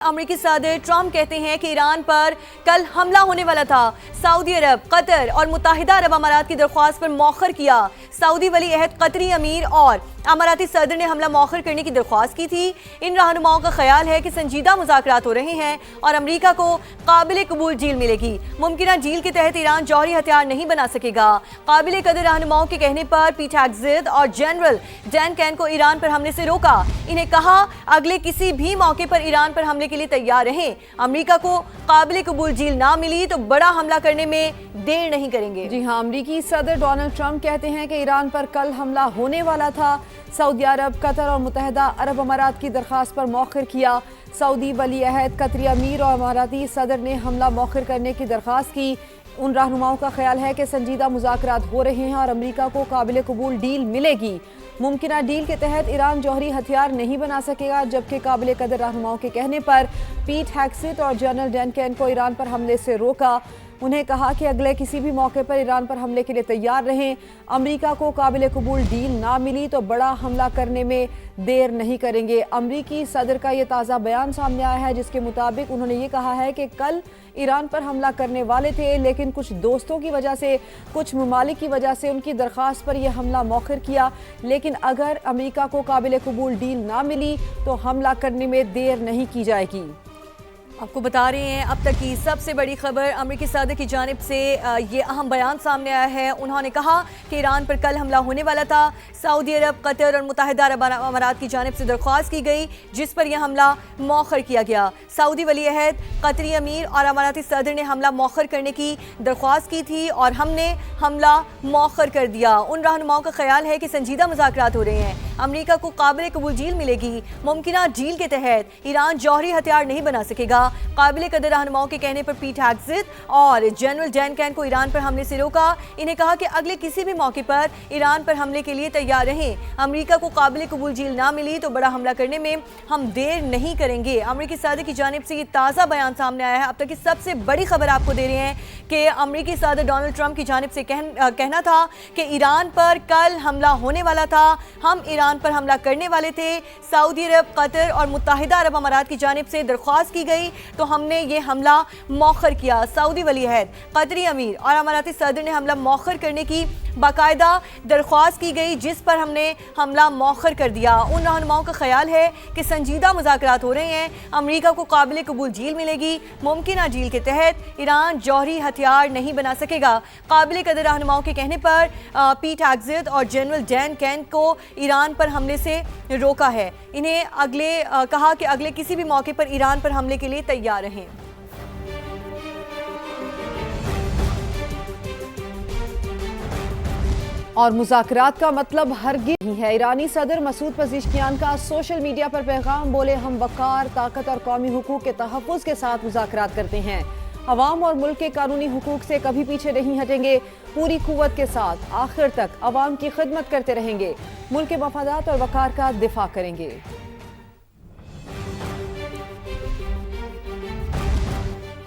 امریکی صدر ٹرمپ کہتے ہیں کہ ایران پر کل حملہ ہونے والا تھا۔ سعودی عرب، قطر اور متحدہ عرب امارات کی درخواست پر مؤخر کیا۔ سعودی ولی عہد قطری امیر اور اماراتی صدر نے حملہ مؤخر کرنے کی درخواست کی تھی۔ ان رہنماؤں کا خیال ہے کہ سنجیدہ مذاکرات ہو رہے ہیں اور امریکہ کو قابل قبول ڈیل ملے گی۔ ممکنہ ڈیل کے تحت ایران جوہری ہتھیار نہیں بنا سکے گا۔ قابل قدر رہنماؤں کے کہنے پر پیٹ ہیگزیت اور جنرل ڈین کین کو ایران پر حملے سے روکا۔ انہیں کہا اگلے کسی بھی موقع پر ایران پر حملے کے لیے تیار رہیں۔ امریکہ کو قابل قبول ڈیل نہ ملی تو بڑا حملہ کرنے میں دیر نہیں کریں گے۔ جی ہاں، امریکی صدر ڈونلڈ ٹرمپ کہتے ہیں کہ ایران پر کل حملہ ہونے والا تھا۔ سعودی عرب، قطر اور متحدہ عرب امارات کی درخواست پر مؤخر کیا۔ سعودی ولی عہد قطری امیر اور اماراتی صدر نے حملہ مؤخر کرنے کی درخواست کی۔ ان رہنماؤں کا خیال ہے کہ سنجیدہ مذاکرات ہو رہے ہیں اور امریکہ کو قابل قبول ڈیل ملے گی۔ ممکنہ ڈیل کے تحت ایران جوہری ہتھیار نہیں بنا سکے گا، جبکہ قابل قدر رہنماؤں کے کہنے پر پیٹ ہیگزیت اور جنرل ڈین کین کو ایران پر حملے سے روکا۔ انہیں کہا کہ اگلے کسی بھی موقع پر ایران پر حملے کے لیے تیار رہیں۔ امریکہ کو قابل قبول ڈیل نہ ملی تو بڑا حملہ کرنے میں دیر نہیں کریں گے۔ امریکی صدر کا یہ تازہ بیان سامنے آیا ہے، جس کے مطابق انہوں نے یہ کہا ہے کہ کل ایران پر حملہ کرنے والے تھے، لیکن کچھ دوستوں کی وجہ سے، کچھ ممالک کی وجہ سے ان کی درخواست پر یہ حملہ مؤخر کیا۔ لیکن اگر امریکہ کو قابل قبول ڈیل نہ ملی تو حملہ کرنے میں دیر نہیں کی جائے گی۔ آپ کو بتا رہے ہیں اب تک کی سب سے بڑی خبر امریکی صدر کی جانب سے یہ اہم بیان سامنے آیا ہے۔ انہوں نے کہا کہ ایران پر کل حملہ ہونے والا تھا۔ سعودی عرب، قطر اور متحدہ عرب امارات کی جانب سے درخواست کی گئی، جس پر یہ حملہ مؤخر کیا گیا۔ سعودی ولی عہد قطری امیر اور اماراتی صدر نے حملہ مؤخر کرنے کی درخواست کی تھی اور ہم نے حملہ مؤخر کر دیا۔ ان رہنماؤں کا خیال ہے کہ سنجیدہ مذاکرات ہو رہے ہیں۔ امریکہ کو قابل قبول ڈیل ملے گی۔ ممکنہ ڈیل کے تحت ایران جوہری ہتھیار نہیں بنا سکے گا۔ قابل قدر رہنماؤں کے کہنے پر پیٹ ہیگزیت اور جنرل ڈین کین کو ایران پر حملے سے روکا۔ انہیں کہا کہ اگلے کسی بھی موقع پر ایران پر حملے کے لیے تیار رہیں۔ امریکہ کو قابل قبول ڈیل نہ ملی تو بڑا حملہ کرنے میں ہم دیر نہیں کریں گے۔ امریکی صدر کی جانب سے یہ تازہ بیان سامنے آیا ہے۔ اب تک کی سب سے بڑی خبر آپ کو دے رہے ہیں کہ امریکی صدر ڈونلڈ ٹرمپ کی جانب سے کہنا تھا کہ ایران پر کل حملہ ہونے والا تھا، ہم ایران پر حملہ کرنے والے تھے۔ سعودی عرب، قطر اور متحدہ عرب امارات کی جانب سے درخواست کی گئی تو ہم نے یہ حملہ مؤخر کیا۔ سعودی ولی عہد قطری امیر اور اماراتی صدر نے حملہ مؤخر کرنے کی باقاعدہ درخواست کی گئی، جس پر ہم نے حملہ مؤخر کر دیا۔ ان رہنماؤں کا خیال ہے کہ سنجیدہ مذاکرات ہو رہے ہیں۔ امریکہ کو قابل قبول ڈیل ملے گی۔ ممکنہ ڈیل کے تحت ایران جوہری ہتھیار نہیں بنا سکے گا۔ قابل قدر رہنماؤں کے کہنے پر پیٹ ہیگزیت اور جنرل ڈین کین کو ایران پر حملے سے روکا ہے۔ انہیں کہا کہ اگلے کسی بھی موقع پر ایران پر حملے کے لیے تیار رہیں۔ اور مذاکرات کا مطلب ہرگز نہیں ہے۔ ایرانی صدر مسعود پزیشکیان کا سوشل میڈیا پر پیغام، بولے ہم وقار، طاقت اور قومی حقوق کے تحفظ کے ساتھ مذاکرات کرتے ہیں۔ عوام اور ملک کے قانونی حقوق سے کبھی پیچھے نہیں ہٹیں گے۔ پوری قوت کے ساتھ آخر تک عوام کی خدمت کرتے رہیں گے۔ ملک کے مفادات اور وقار کا دفاع کریں گے۔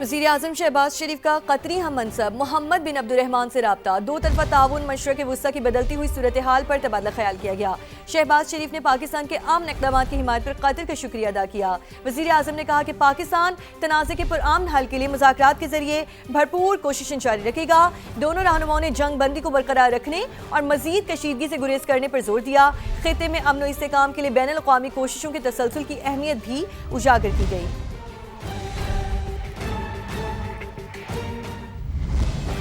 وزیر اعظم شہباز شریف کا قطری ہم منصب محمد بن عبد الرحمان سے رابطہ۔ دو طرفہ تعاون، مشرق وسطیٰ کی بدلتی ہوئی صورتحال پر تبادلہ خیال کیا گیا۔ شہباز شریف نے پاکستان کے امن اقدامات کی حمایت پر قطر کا شکریہ ادا کیا۔ وزیر اعظم نے کہا کہ پاکستان تنازع کے پرامن حل کے لیے مذاکرات کے ذریعے بھرپور کوششیں جاری رکھے گا۔ دونوں رہنماؤں نے جنگ بندی کو برقرار رکھنے اور مزید کشیدگی سے گریز کرنے پر زور دیا۔ خطے میں امن و استحکام کے لیے بین الاقوامی کوششوں کے تسلسل کی اہمیت بھی اجاگر کی گئی۔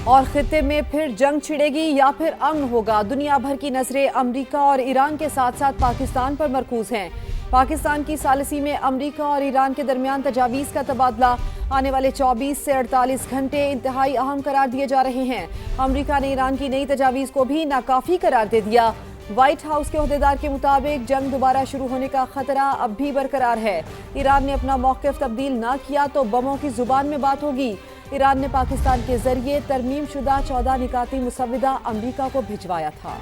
اور خطے میں پھر جنگ چھڑے گی یا پھر امن ہوگا؟ دنیا بھر کی نظریں امریکہ اور ایران کے ساتھ ساتھ پاکستان پر مرکوز ہیں۔ پاکستان کی ثالثی میں امریکہ اور ایران کے درمیان تجاویز کا تبادلہ آنے والے 24 سے 48 گھنٹے انتہائی اہم قرار دیے جا رہے ہیں۔ امریکہ نے ایران کی نئی تجاویز کو بھی ناکافی قرار دے دیا۔ وائٹ ہاؤس کے عہدیدار کے مطابق جنگ دوبارہ شروع ہونے کا خطرہ اب بھی برقرار ہے۔ ایران نے اپنا موقف تبدیل نہ کیا تو بموں کی زبان میں بات ہوگی۔ ایران نے پاکستان کے ذریعے ترمیم شدہ 14 نکاتی مسودہ امریکہ کو بھجوایا تھا۔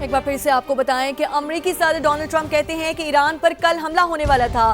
ایک بار پھر سے آپ کو بتائیں کہ امریکی صدر ڈونلڈ ٹرمپ کہتے ہیں کہ ایران پر کل حملہ ہونے والا تھا۔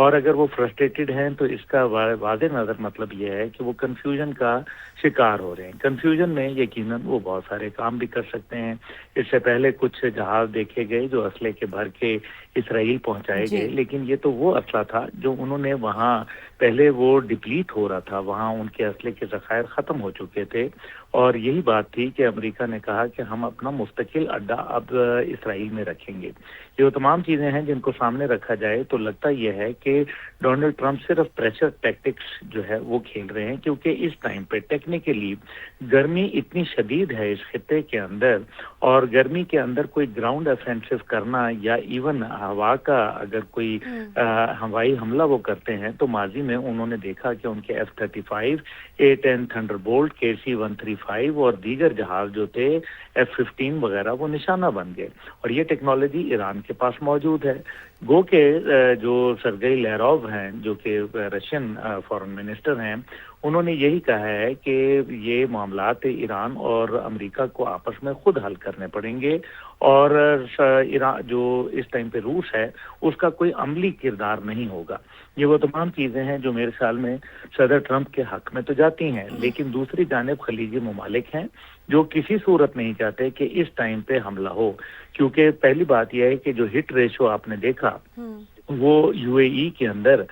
اور اگر وہ فرسٹریٹڈ ہیں تو اس کا واضح نظر مطلب یہ ہے کہ وہ کنفیوژن کا شکار ہو رہے ہیں. کنفیوژن میں یقیناً وہ بہت سارے کام بھی کر سکتے ہیں. اس سے پہلے کچھ جہاز دیکھے گئے جو اسلحے کے بھر کے اسرائیل پہنچائے گئے, لیکن یہ تو وہ اسلحہ تھا جو انہوں نے وہاں پہلے وہ ڈپلیٹ ہو رہا تھا, وہاں ان کے اسلحے کے ذخائر ختم ہو چکے تھے, اور یہی بات تھی کہ امریکہ نے کہا کہ ہم اپنا مستقل اڈا اب اسرائیل میں رکھیں گے. یہ وہ تمام چیزیں ہیں جن کو سامنے رکھا جائے تو لگتا یہ ہے کہ ڈونلڈ ٹرمپ صرف پریشر ٹیکٹکس جو ہے وہ کھیل رہے ہیں, کیونکہ اس ٹائم پہ ٹیکنیکلی گرمی اتنی شدید ہے اس خطے کے اندر, اور گرمی کے اندر کوئی گراؤنڈ افینسو کرنا یا ایون ہوا کا اگر کوئی ہوائی حملہ وہ کرتے ہیں تو ماضی میں انہوں نے دیکھا کہ ان کے F-35, A-10 thunder bolt, KC-135 اور دیگر جہاز جو تھے F-15 وغیرہ وہ نشانہ بن گئے, اور یہ ٹیکنالوجی ایران کے پاس موجود ہے. گو کہ جو سرگئی لیروو ہیں جو کہ رشین فارن منسٹر ہیں, انہوں نے یہی کہا ہے کہ یہ معاملات ایران اور امریکہ کو آپس میں خود حل کرنے پڑیں گے, اور ایران جو اس ٹائم پہ روس ہے اس کا کوئی عملی کردار نہیں ہوگا. یہ وہ تمام چیزیں ہیں جو میرے خیال میں صدر ٹرمپ کے حق میں تو جاتی ہیں, لیکن دوسری جانب خلیجی ممالک ہیں جو کسی صورت نہیں چاہتے کہ اس ٹائم پہ حملہ ہو, کیونکہ پہلی بات یہ ہے کہ جو ہٹ ریشو آپ نے دیکھا وہ UAE کے اندر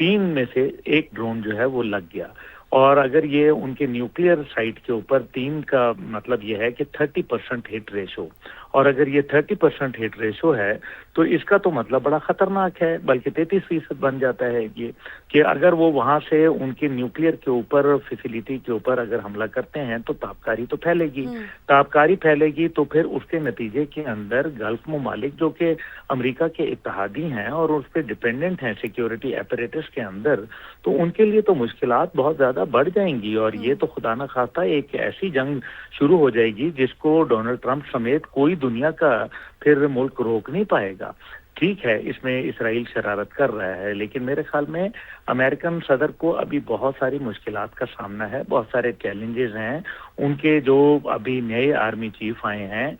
3 میں سے 1 ڈرون جو ہے وہ لگ گیا, اور اگر یہ ان کے نیوکلیئر سائٹ کے اوپر 3 کا مطلب یہ ہے کہ 30% ہٹ ریشو, اور اگر یہ 30% ہٹ ریشو ہے تو اس کا تو مطلب بڑا خطرناک ہے, بلکہ 33% بن جاتا ہے یہ کہ اگر وہ وہاں سے ان کے نیوکلیئر کے اوپر فیسیلیٹی کے اوپر اگر حملہ کرتے ہیں تو تابکاری تو پھیلے گی, تابکاری پھیلے گی تو پھر اس کے نتیجے کے اندر گلف ممالک جو کہ امریکہ کے اتحادی ہیں اور اس پہ ڈپینڈنٹ ہیں سیکیورٹی ایپریٹس کے اندر, تو ان کے لیے تو مشکلات بہت زیادہ بڑھ جائیں گی, اور یہ تو خدا نہ خواستہ ایک ایسی جنگ شروع ہو جائے گی جس کو ڈونلڈ ٹرمپ سمیت کوئی دنیا کا پھر ملک روک نہیں پائے گا. ٹھیک ہے اس میں اسرائیل شرارت کر رہا ہے, لیکن میرے خیال میں امریکن صدر کو ابھی بہت ساری مشکلات کا سامنا ہے, بہت سارے چیلنجز ہیں. ان کے جو ابھی نئے آرمی چیف آئے ہیں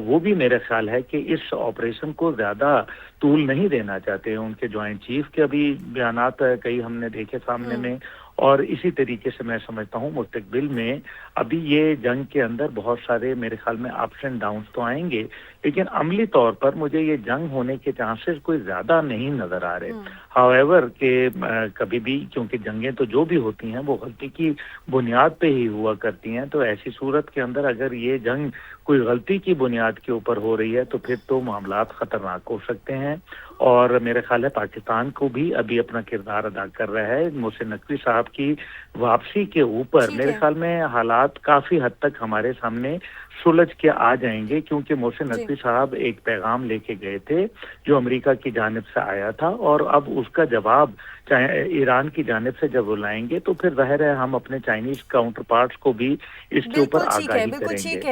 وہ بھی میرے خیال ہے کہ اس آپریشن کو زیادہ طول نہیں دینا چاہتے. ان کے جوائنٹ چیف کے ابھی بیانات کئی ہم نے دیکھے سامنے میں, اور اسی طریقے سے میں سمجھتا ہوں مستقبل میں ابھی یہ جنگ کے اندر بہت سارے میرے خیال میں اپس اینڈ ڈاؤنس تو آئیں گے, لیکن عملی طور پر مجھے یہ جنگ ہونے کے چانسز کوئی زیادہ نہیں نظر آ رہے. ہاؤیور کہ کبھی بھی کیونکہ جنگیں تو جو بھی ہوتی ہیں وہ غلطی کی بنیاد پہ ہی ہوا کرتی ہیں, تو ایسی صورت کے اندر اگر یہ جنگ کوئی غلطی کی بنیاد کے اوپر ہو رہی ہے تو پھر تو معاملات خطرناک ہو سکتے ہیں. اور میرے خیال ہے پاکستان کو بھی ابھی اپنا کردار ادا کر رہا ہے. محسن نقوی صاحب کی واپسی کے اوپر میرے خیال میں حالات کافی حد تک ہمارے سامنے سلجھ کے آ جائیں گے, کیونکہ محسن نقوی صاحب ایک پیغام لے کے گئے تھے جو امریکہ کی جانب سے آیا تھا, اور اب اس کا جواب چاہے ایران کی جانب سے جب وہ لائیں گے تو پھر ظاہر ہے ہم اپنے چائنیز کاؤنٹر پارٹس کو بھی اس کے اوپر آگاہی کریں گے.